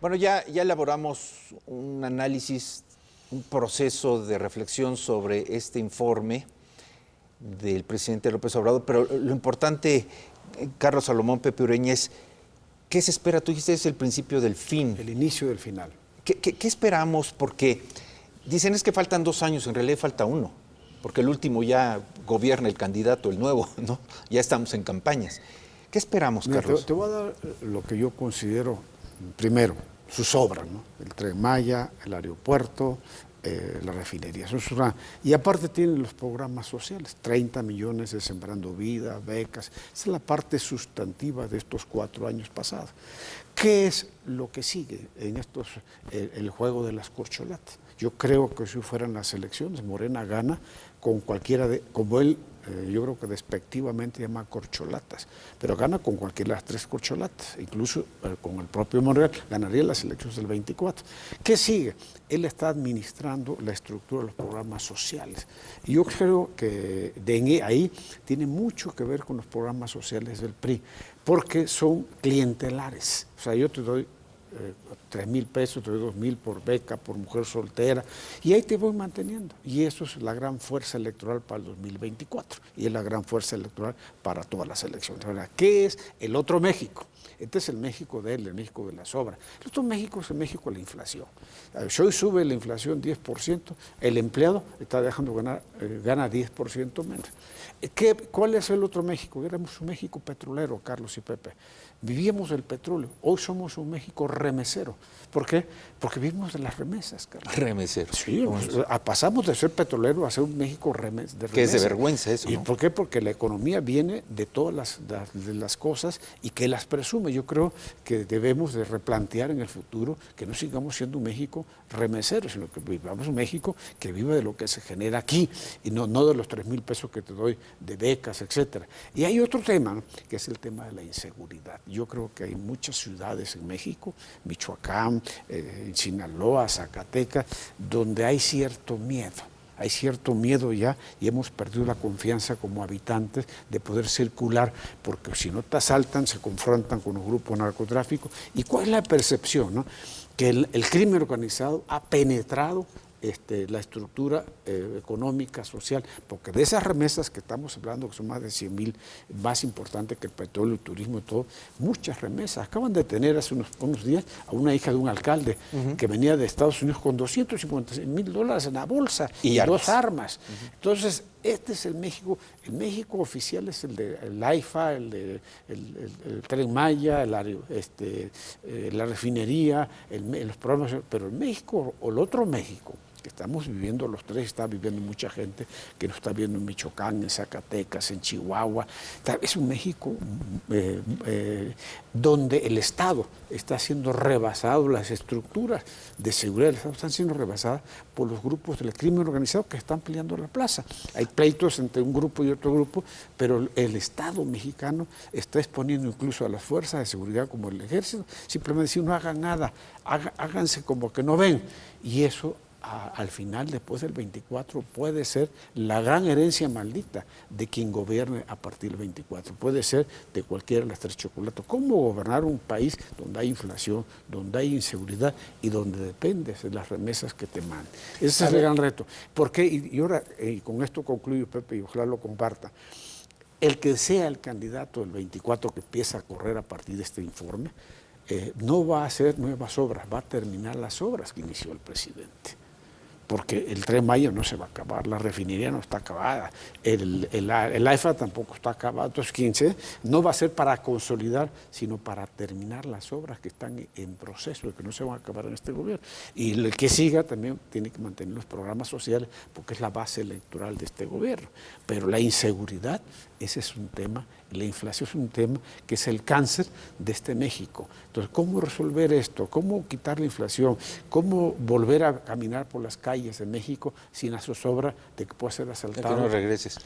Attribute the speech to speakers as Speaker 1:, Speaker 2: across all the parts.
Speaker 1: Bueno, ya elaboramos un análisis, un proceso de reflexión sobre este informe del presidente López Obrador, pero lo importante, Carlos Salomón, Pepe Ureña, es ¿qué se espera? Tú dijiste es el principio del fin.
Speaker 2: El inicio del final.
Speaker 1: ¿Qué esperamos? Porque dicen es que faltan 2 años, en realidad falta 1, porque el último ya gobierna el candidato, el nuevo, ¿no? Ya estamos en campañas. ¿Qué esperamos, Carlos?
Speaker 2: Te voy a dar lo que yo considero, primero, sus obras, ¿no? El Tren Maya, el aeropuerto, la refinería. Y aparte tienen los programas sociales, 30 millones de Sembrando Vida, becas. Esa es la parte sustantiva de estos 4 años pasados. ¿Qué es lo que sigue en estos, el juego de las corcholatas? Yo creo que si fueran las elecciones, Morena gana con cualquiera de, como él, yo creo que despectivamente llama corcholatas, pero gana con cualquiera de las 3 corcholatas, incluso con el propio Monreal, ganaría las elecciones del 24. ¿Qué sigue? Él está administrando la estructura de los programas sociales. Y yo creo que ahí tiene mucho que ver con los programas sociales del PRI, porque son clientelares. O sea, yo te doy 3,000 pesos, te doy 2,000 por beca, por mujer soltera, y ahí te voy manteniendo. Y eso es la gran fuerza electoral para el 2024, y es la gran fuerza electoral para todas las elecciones. Ahora, ¿qué es el otro México? Este es el México de él, el México de las obras. El otro México es el México de la inflación. Hoy sube la inflación 10%, el empleado está dejando gana 10% menos. ¿Cuál es el otro México? Éramos un México petrolero, Carlos y Pepe. Vivíamos del petróleo. Hoy somos un México remesero. ¿Por qué? Porque vivimos de las remesas, Carlos.
Speaker 1: Remesero.
Speaker 2: Sí, pasamos de ser petrolero a ser un México de remesas.
Speaker 1: Que es de vergüenza eso, ¿no?
Speaker 2: ¿Y por qué? Porque la economía viene de todas las cosas y que las presume. Yo creo que debemos de replantear en el futuro que no sigamos siendo un México remesero, sino que vivamos un México que vive de lo que se genera aquí y no de los 3,000 pesos que te doy de becas, etcétera. Y hay otro tema, ¿no?, que es el tema de la inseguridad. Yo creo que hay muchas ciudades en México, Michoacán, en Sinaloa, Zacatecas, donde hay cierto miedo. Hay cierto miedo ya y hemos perdido la confianza como habitantes de poder circular, porque si no te asaltan, se confrontan con los grupos narcotráficos. ¿Y cuál es la percepción, no? Que el crimen organizado ha penetrado la estructura económica, social, porque de esas remesas que estamos hablando, que son más de 100,000, más importantes que el petróleo, el turismo y todo, muchas remesas. Acaban de tener hace unos días a una hija de un alcalde que venía de Estados Unidos con $256,000 en la bolsa y 2 armas. Entonces, este es el México oficial es el AIFA, el Tren Maya, la refinería, los programas, pero el México, o el otro México, que estamos viviendo, los 3 está viviendo mucha gente que nos está viendo en Michoacán, en Zacatecas, en Chihuahua. Es un México donde el Estado está siendo rebasado, las estructuras de seguridad del Estado están siendo rebasadas por los grupos del crimen organizado que están peleando la plaza. Hay pleitos entre un grupo y otro grupo, pero el Estado mexicano está exponiendo incluso a las fuerzas de seguridad como el ejército, simplemente decir no hagan nada, háganse como que no ven, y eso al final, después del 24, puede ser la gran herencia maldita de quien gobierne a partir del 24. Puede ser de cualquiera de las 3 chocolates. ¿Cómo gobernar un país donde hay inflación, donde hay inseguridad y donde dependes de las remesas que te mandan? Ese es el gran reto. ¿Por qué? Y ahora, con esto concluyo, Pepe, y ojalá lo comparta. El que sea el candidato del 24 que empieza a correr a partir de este informe, no va a hacer nuevas obras, va a terminar las obras que inició el presidente. Porque el Tren Maya no se va a acabar, la refinería no está acabada, el AIFA tampoco está acabado. Entonces, 15 no va a ser para consolidar, sino para terminar las obras que están en proceso, que no se van a acabar en este gobierno. Y el que siga también tiene que mantener los programas sociales, porque es la base electoral de este gobierno. Pero la inseguridad, ese es un tema, la inflación es un tema que es el cáncer de este México. Entonces, ¿cómo resolver esto? ¿Cómo quitar la inflación? ¿Cómo volver a caminar por las calles de México sin la zozobra de que pueda ser asaltado?
Speaker 1: Que no regreses.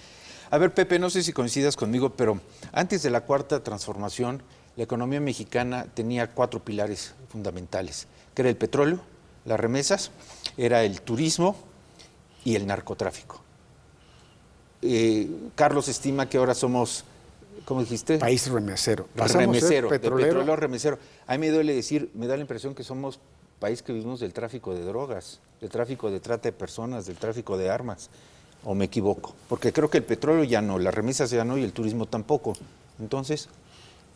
Speaker 1: A ver, Pepe, no sé si coincidas conmigo, pero antes de la Cuarta Transformación, la economía mexicana tenía 4 pilares fundamentales, que era el petróleo, las remesas, era el turismo y el narcotráfico. Carlos estima que ahora somos ¿cómo dijiste?
Speaker 2: País remesero.
Speaker 1: Remesero, de
Speaker 2: petrolero.
Speaker 1: petróleo remesero. A mí me duele decir, me da la impresión que somos país que vivimos del tráfico de drogas, del tráfico de trata de personas, del tráfico de armas. ¿O me equivoco? Porque creo que el petróleo ya no, las remesas ya no y el turismo tampoco. Entonces...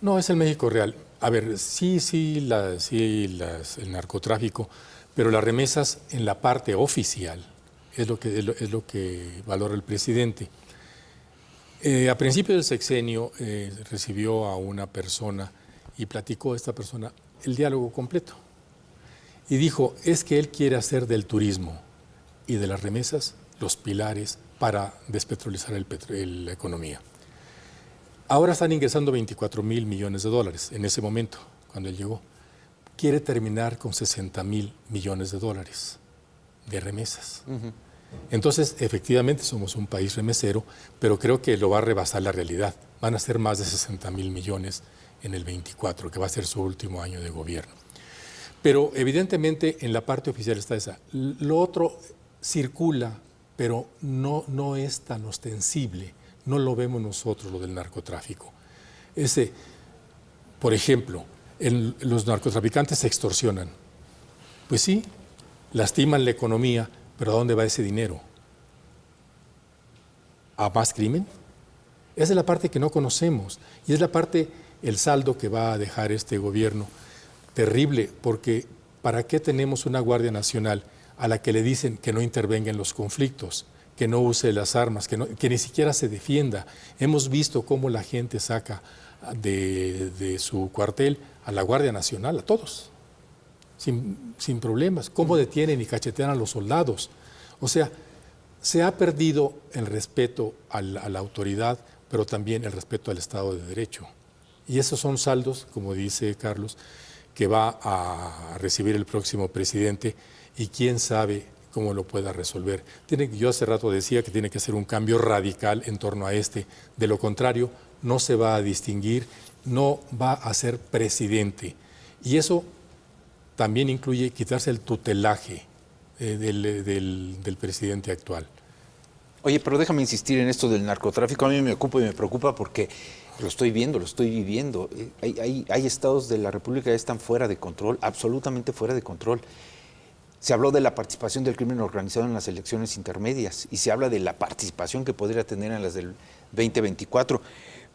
Speaker 3: No, es el México real. A ver, el narcotráfico, pero las remesas en la parte oficial es lo que valora el presidente. A principio del sexenio recibió a una persona y platicó esta persona el diálogo completo. Y dijo, es que él quiere hacer del turismo y de las remesas los pilares para despetrolizar la economía. Ahora están ingresando 24,000 millones de dólares en ese momento, cuando él llegó. Quiere terminar con 60,000 millones de dólares de remesas. Uh-huh. Entonces, efectivamente, somos un país remesero, pero creo que lo va a rebasar la realidad. Van a ser más de 60,000 millones en el 24, que va a ser su último año de gobierno. Pero, evidentemente, en la parte oficial está esa. Lo otro circula, pero no es tan ostensible. No lo vemos nosotros, lo del narcotráfico. Por ejemplo, los narcotraficantes se extorsionan. Pues sí, lastiman la economía, pero ¿a dónde va ese dinero? ¿A más crimen? Esa es la parte que no conocemos y es la parte, el saldo que va a dejar este gobierno terrible, porque ¿para qué tenemos una Guardia Nacional a la que le dicen que no intervenga en los conflictos, que no use las armas, que ni siquiera se defienda? Hemos visto cómo la gente saca de su cuartel a la Guardia Nacional, a todos, sin problemas. Cómo detienen y cachetean a los soldados. O sea, se ha perdido el respeto a la autoridad, pero también el respeto al Estado de Derecho. Y esos son saldos, como dice Carlos, que va a recibir el próximo presidente y quién sabe cómo lo pueda resolver. Yo hace rato decía que tiene que ser un cambio radical en torno a este. De lo contrario, no se va a distinguir, no va a ser presidente. Y eso también incluye quitarse el tutelaje del presidente actual.
Speaker 1: Oye, pero déjame insistir en esto del narcotráfico. A mí me ocupa y me preocupa porque lo estoy viendo, lo estoy viviendo. Hay estados de la República que están fuera de control, absolutamente fuera de control. Se habló de la participación del crimen organizado en las elecciones intermedias y se habla de la participación que podría tener en las del 2024.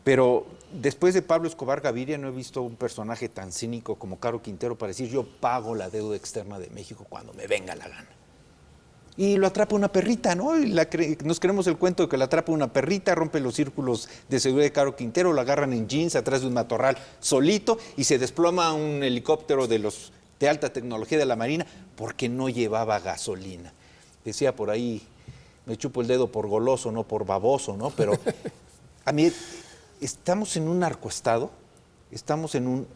Speaker 1: Pero después de Pablo Escobar Gaviria no he visto un personaje tan cínico como Caro Quintero para decir yo pago la deuda externa de México cuando me venga la gana. Y lo atrapa una perrita, ¿no? Nos creemos el cuento de que la atrapa una perrita, rompe los círculos de seguridad de Caro Quintero, lo agarran en jeans atrás de un matorral solito y se desploma un helicóptero de alta tecnología de la Marina porque no llevaba gasolina. Decía por ahí, me chupo el dedo por goloso, no por baboso, ¿no? Pero a mí estamos en un narcoestado, estamos en un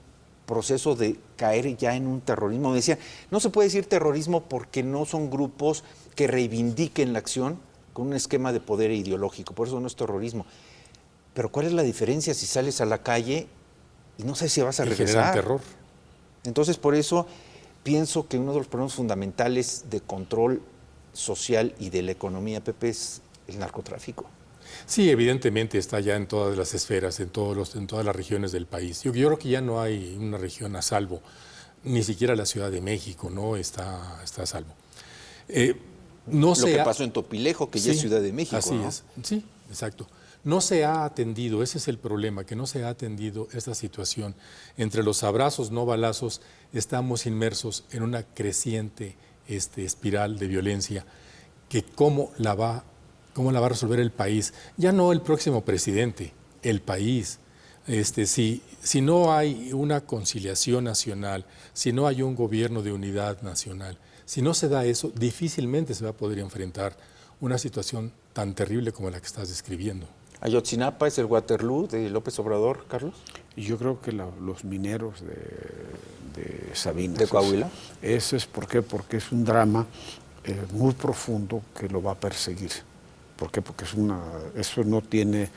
Speaker 1: proceso de caer ya en un terrorismo. Me decían, no se puede decir terrorismo porque no son grupos que reivindiquen la acción con un esquema de poder ideológico, por eso no es terrorismo. Pero ¿cuál es la diferencia si sales a la calle y no sé si vas a regresar?
Speaker 3: Generan terror.
Speaker 1: Entonces, por eso pienso que uno de los problemas fundamentales de control social y de la economía, Pepe, es el narcotráfico.
Speaker 3: Sí, evidentemente está ya en todas las esferas, en todas las regiones del país. Yo creo que ya no hay una región a salvo, ni siquiera la Ciudad de México no está a salvo.
Speaker 1: Lo que pasó en Topilejo, que ya es Ciudad de México,
Speaker 3: así
Speaker 1: ¿no?
Speaker 3: es, sí, exacto. No se ha atendido, ese es el problema, que no se ha atendido esta situación. Entre los abrazos, no balazos, estamos inmersos en una creciente espiral de violencia que cómo la va a resolver el país. Ya no el próximo presidente, el país. Si no hay una conciliación nacional, si no hay un gobierno de unidad nacional, si no se da eso, difícilmente se va a poder enfrentar una situación tan terrible como la que estás describiendo.
Speaker 1: ¿Ayotzinapa es el Waterloo de López Obrador, Carlos?
Speaker 2: Yo creo que los mineros de Sabinas.
Speaker 1: ¿De Coahuila?
Speaker 2: Eso es porque es un drama muy profundo que lo va a perseguir. ¿Por qué? Porque eso no tiene,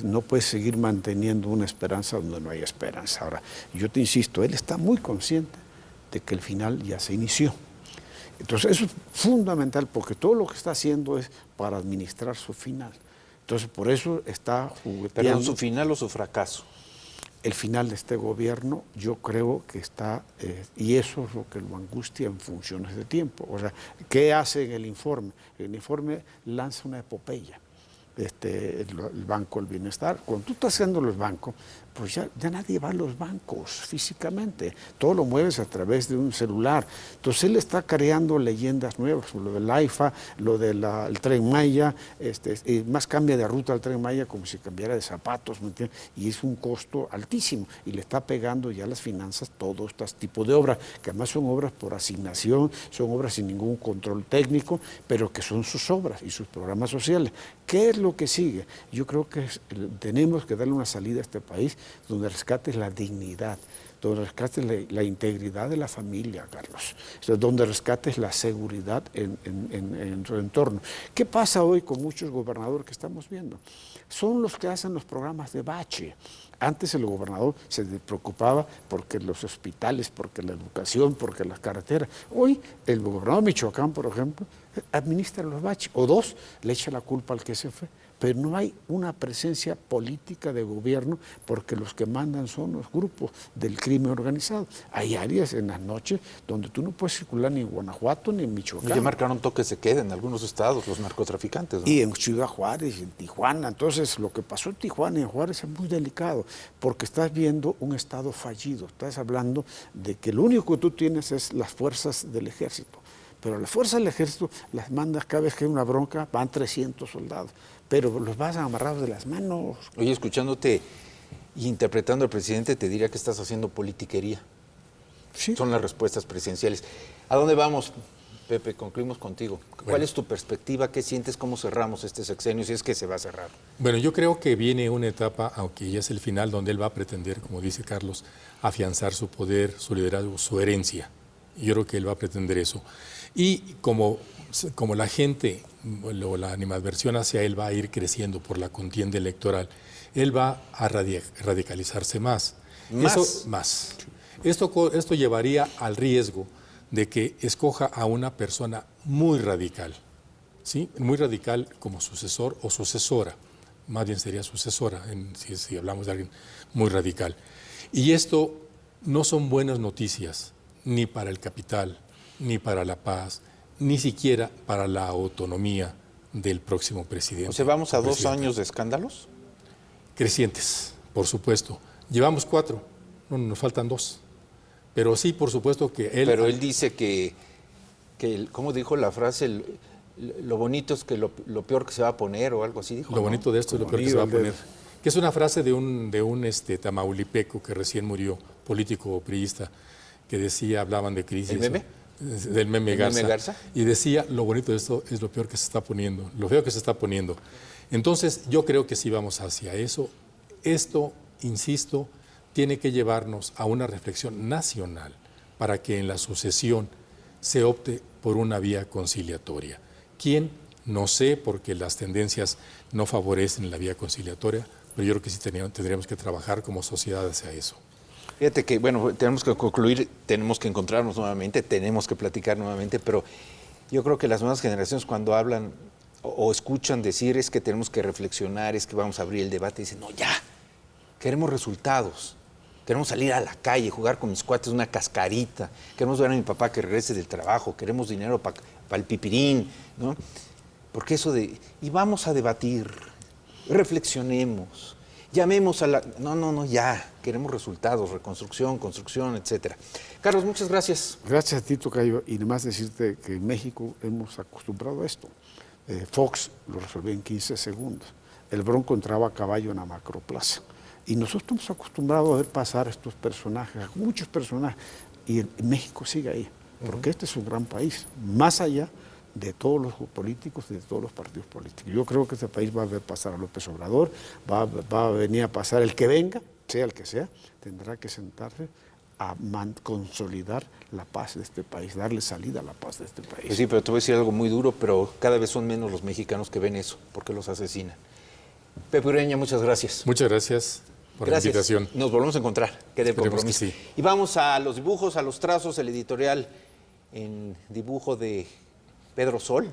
Speaker 2: no puede seguir manteniendo una esperanza donde no hay esperanza. Ahora, yo te insisto, él está muy consciente de que el final ya se inició. Entonces, eso es fundamental porque todo lo que está haciendo es para administrar su final. Entonces, por eso está jugueteando.
Speaker 1: ¿Perdón, su final o su fracaso?
Speaker 2: El final de este gobierno, yo creo que está, y eso es lo que lo angustia en funciones de tiempo. O sea, ¿qué hace en el informe? El informe lanza una epopeya. El Banco del Bienestar. Cuando tú estás haciendo los bancos, pues ya nadie va a los bancos físicamente, todo lo mueves a través de un celular. Entonces él está creando leyendas nuevas, lo del AIFA, lo del Tren Maya, y más cambia de ruta al Tren Maya como si cambiara de zapatos, ¿me entiendes? Y es un costo altísimo y le está pegando ya las finanzas todo este tipo de obras, que además son obras por asignación, son obras sin ningún control técnico, pero que son sus obras y sus programas sociales. ¿Qué es lo que sigue? Yo creo que tenemos que darle una salida a este país donde rescates la dignidad, donde rescates la integridad de la familia, Carlos, donde rescates la seguridad en su entorno. ¿Qué pasa hoy con muchos gobernadores que estamos viendo? Son los que hacen los programas de bache. Antes el gobernador se preocupaba porque los hospitales, porque la educación, porque las carreteras. Hoy el gobernador de Michoacán, por ejemplo, administra los baches, o dos, le echa la culpa al que se fue. Pero no hay una presencia política de gobierno porque los que mandan son los grupos del crimen organizado. Hay áreas en las noches donde tú no puedes circular ni en Guanajuato ni en Michoacán.
Speaker 1: Ya marcaron toques de queda en algunos estados, los narcotraficantes, ¿no?
Speaker 2: Y en Ciudad Juárez, y en Tijuana. Entonces, lo que pasó en Tijuana y en Juárez es muy delicado porque estás viendo un estado fallido. Estás hablando de que lo único que tú tienes es las fuerzas del ejército. Pero las fuerzas del ejército las mandas cada vez que hay una bronca, van 300 soldados. Pero los vas amarrados de las manos.
Speaker 1: Oye, escuchándote y interpretando al presidente, te diría que estás haciendo politiquería.
Speaker 2: Sí.
Speaker 1: Son las respuestas presidenciales. ¿A dónde vamos, Pepe? Concluimos contigo. ¿Cuál es tu perspectiva? ¿Qué sientes? ¿Cómo cerramos este sexenio? Si es que se va a cerrar.
Speaker 3: Bueno, yo creo que viene una etapa, aunque ya es el final, donde él va a pretender, como dice Carlos, afianzar su poder, su liderazgo, su herencia. Yo creo que él va a pretender eso. Y como la gente o la animadversión hacia él va a ir creciendo por la contienda electoral, él va a radicalizarse más.
Speaker 1: Más.
Speaker 3: Esto llevaría al riesgo de que escoja a una persona muy radical, ¿sí? Muy radical como sucesor o sucesora. Más bien sería sucesora, si hablamos de alguien muy radical. Y esto no son buenas noticias, ni para el capital, ni para la paz, ni siquiera para la autonomía del próximo presidente.
Speaker 1: O sea, ¿vamos a 2 años de escándalos?
Speaker 3: Crecientes, por supuesto. Llevamos 4, no, nos faltan 2. Pero sí, por supuesto que él...
Speaker 1: Pero él dice que ¿cómo dijo la frase? Lo bonito es que lo peor que se va a poner, o algo así dijo.
Speaker 3: Lo bonito de esto es lo peor que se va a poner. Que es una frase de un tamaulipeco que recién murió, político priista, que decía, hablaban de crisis.
Speaker 1: ¿El meme?
Speaker 3: Del meme Garza.
Speaker 1: ¿El meme Garza?
Speaker 3: Y decía, lo bonito de esto es lo peor que se está poniendo, lo feo que se está poniendo. Entonces, yo creo que sí vamos hacia eso. Esto, insisto, tiene que llevarnos a una reflexión nacional para que en la sucesión se opte por una vía conciliatoria. ¿Quién? No sé, porque las tendencias no favorecen la vía conciliatoria, pero yo creo que sí tendríamos que trabajar como sociedad hacia eso.
Speaker 1: Fíjate que, bueno, tenemos que concluir, tenemos que encontrarnos nuevamente, tenemos que platicar nuevamente, pero yo creo que las nuevas generaciones cuando hablan o escuchan decir es que tenemos que reflexionar, es que vamos a abrir el debate, dicen, no, ya, queremos resultados. Queremos salir a la calle, jugar con mis cuates una cascarita. Queremos ver a mi papá que regrese del trabajo. Queremos dinero para el pipirín, ¿no? Porque eso de... Y vamos a debatir, reflexionemos, llamemos a la... No, ya. Queremos resultados, reconstrucción, construcción, etcétera. Carlos, muchas gracias.
Speaker 2: Gracias a ti, Tocayo. Y además decirte que en México hemos acostumbrado a esto. Fox lo resolvió en 15 segundos. El Bronco entraba a caballo en la Macroplaza. Y nosotros estamos acostumbrados a ver pasar estos personajes, muchos personajes, y México sigue ahí, porque este es un gran país, más allá de todos los políticos y de todos los partidos políticos. Yo creo que este país va a ver pasar a López Obrador, va a venir a pasar el que venga, sea el que sea, tendrá que sentarse a consolidar la paz de este país, darle salida a la paz de este país.
Speaker 1: Pues sí, pero te voy a decir algo muy duro, pero cada vez son menos los mexicanos que ven eso, porque los asesinan. Pepe Ureña, muchas gracias.
Speaker 3: Muchas gracias por la invitación.
Speaker 1: Nos volvemos a encontrar, quede compromiso.
Speaker 3: Que sí.
Speaker 1: Y vamos a los dibujos, a los trazos, el editorial en dibujo de Pedro Sol,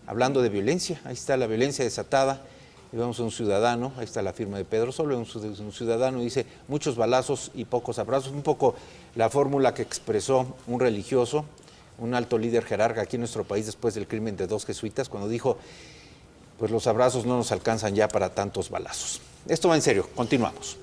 Speaker 1: hablando de violencia. Ahí está la violencia desatada Y vemos a un ciudadano, ahí está la firma de Pedro Sola, un ciudadano dice muchos balazos y pocos abrazos, un poco la fórmula que expresó un religioso, un alto líder jerarca aquí en nuestro país después del crimen de 2 jesuitas, cuando dijo, pues los abrazos no nos alcanzan ya para tantos balazos. Esto va en serio, continuamos.